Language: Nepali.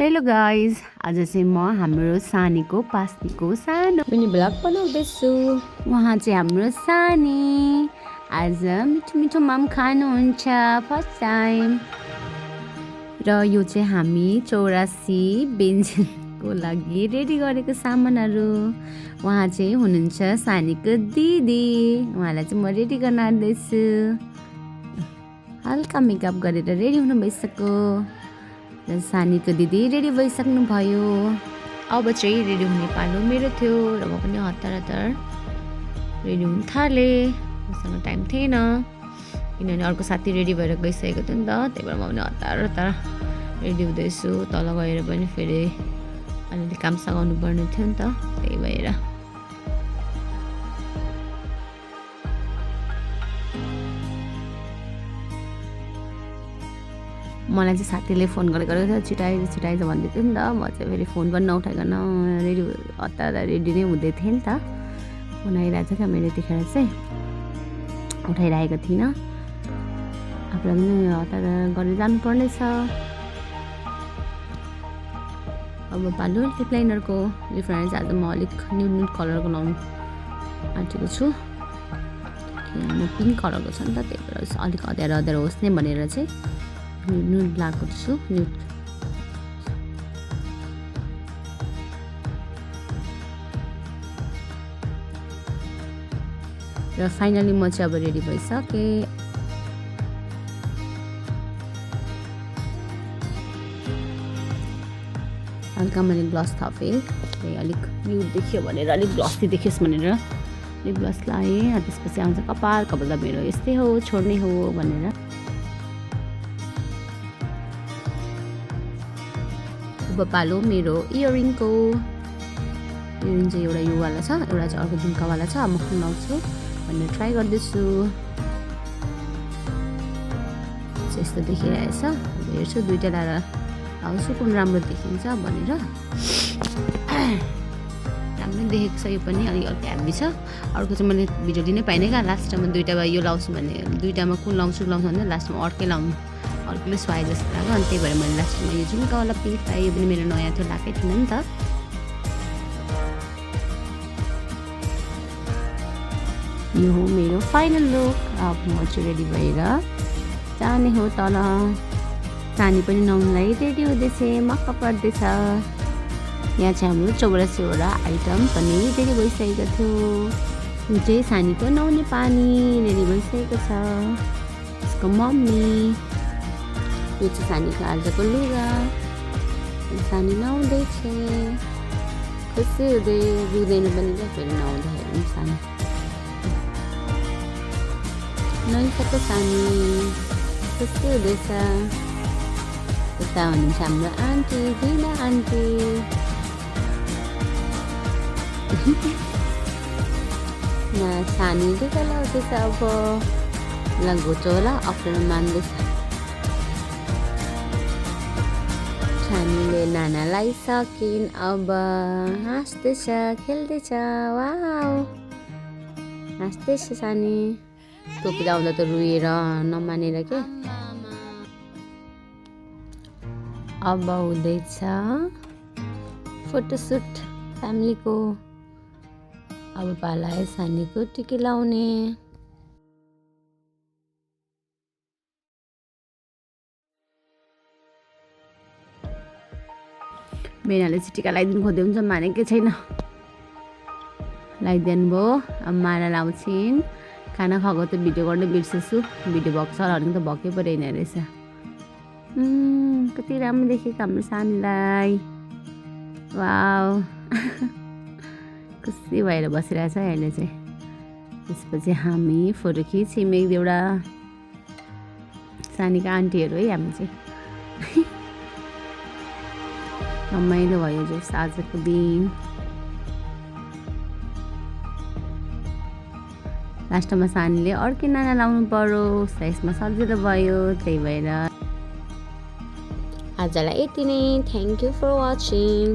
हेलो गाइज, आज चाहिँ म हाम्रो सानीको पास्नीको सानो मिनी भ्लग बनाउँदैछु। उहाँ चाहिँ हाम्रो सानी आज मिठो मिठो माम खानुहुन्छ फर्स्ट टाइम। र यो चाहिँ हामी 84 व्यञ्जनको लागि रेडी गरेको सामानहरू। उहाँ चाहिँ हुनुहुन्छ सानीको दिदी, उहाँलाई चाहिँ म रेडी गर्न आउँदैछु। हल्का मेकअप गरेर रेडी हुनु भइसक्यो। सानीको दिदी रेडी भइसक्नु भयो। अब चाहिँ रेडी हुने पालो मेरो थियो र म पनि हतार हतार रेडी हुन थालेँ। मसँग टाइम थिएन किनभने अर्को साथी रेडी भएर गइसकेको थियो नि त, त्यही भएर म पनि हतार हतार रेडी हुँदैछु। तल गएर पनि फेरि अलिअलि काम सघाउनु पर्ने थियो नि त, त्यही भएर। मलाई चाहिँ साथीले फोन गरेको थियो, छिटाइज भन्दै थियो नि त। म चाहिँ फेरि फोन पनि नउठाइकन रेडी हतार रेडी नै हुँदै थिएँ नि त। फोन आइरहेको थियो क्या मेरो, यतिखेर चाहिँ उठाइरहेको थिइनँ। आफूलाई पनि हतार गरेर जानुपर्ने छ। अब पालु लिप लाइनरको लिप लाइनर चाहिँ आज म अलिक न्युड कलरको लाउनु आँटेको छु। किनभने पिङ्क कलरको छ नि त, त्यही भएर अलिक अँध्यारो होस् नै भनेर चाहिँ न्युड लगाएको छु। न्युड र फाइनली म चाहिँ अब रेडी भइसकेँ। हल्का मैले ग्लस थपेँ, अलिक न्युड देखियो भनेर, अलिक ग्लसी देखियोस् भनेर लिप ग्लस लगाएँ। त्यसपछि आउँछ कपाल त मेरो यस्तै हो, छोड्ने हो भनेर। अब पालो मेरो इयरिङको। इयरिङ चाहिँ एउटा योवाला छ, एउटा चाहिँ अर्को झुम्कावाला छ। म कुन लाउँछु भनेर ट्राई गर्दैछु। यस्तो देखिरहेछ, हेर्छु दुइटा लाएर लाउँछु कुन राम्रो देखिन्छ भनेर। राम्रै देखेको छ यो पनि, अलिक ह्याप्पी छ। अर्को चाहिँ मैले भिडियो दिनै पाइनँ क्या, लास्टमा दुइटामा यो लाउँछु भने, दुइटामा कुन लाउँछु भने लास्टमा अर्कै लाउनु, अर्कोले सुहाए जस्तो लाग्यो। अनि त्यही भएर मैले लास्टमा यो झुम्कावाला पिङ्क पाएँ। यो पनि मेरो नयाँ थियो, लगाएकै थिएन नि त। यो हो मेरो फाइनल लुक। अब म चाहिँ रेडी भएर जाने हो तल। सानी पनि नुहाउनुलाई रेडी हुँदैछ, मक्क पर्दैछ। यहाँ चाहिँ हाम्रो 84वटा आइटम पनि रेडी भइसकेको थियो। यो चाहिँ सानीको नुहाउने पानी रेडी भइसकेको छ, यसको मम्मी। यो चाहिँ सानीको आजको लुगा। सानी नुहाउँदैछ, खुसी हुँदै, रुँदैन पनि क्या फेरि नुहाउँदाखेरि पनि। सानी नुहाइसक्यो, सानी खुसी हुँदैछ। यता हुनुहुन्छ हाम्रो आन्टी, जिना आन्टी। सानी टिका लाउँदैछ। अब ल घोचो होला, अप्ठ्यारो मान्दैछ। सानीले नाना लगाइसकिन्, अब हाँस्दैछ, खेल्दैछ। वाउ, हाँस्दैछ सानी। टोपी लाउँदा त रुएर नमानेर के। अब हुँदैछ फोटोसुट फ्यामिलीको। अब पाला है सानीको टिकी लाउने। बेनाले चाहिँ टिका लगाइदिनु खोज्दै हुन्छ, मानेकै छैन। लगाइदिनु भयो। अब माला लाउँछिन्। खाना खाएको त भिडियो गर्दै बिर्सेछु, भिडियो भएको छ भने त भएकै पो रहेन रहेछ। कति राम्रो देखेको हाम्रो सानीलाई। वाउ, खुसी भएर बसिरहेछ अहिले चाहिँ। त्यसपछि हामी फोटो खिच्यौँ एक दुईवटा। सानीको आन्टीहरू है हामी चाहिँ। रमाइलो भयो जो आजको दिन। लास्टमा सानीले अर्कै नाना लाउनु पर्यो, यसमा सजिलो भयो, त्यही भएर आजलाई यति नै। Thank you for watching.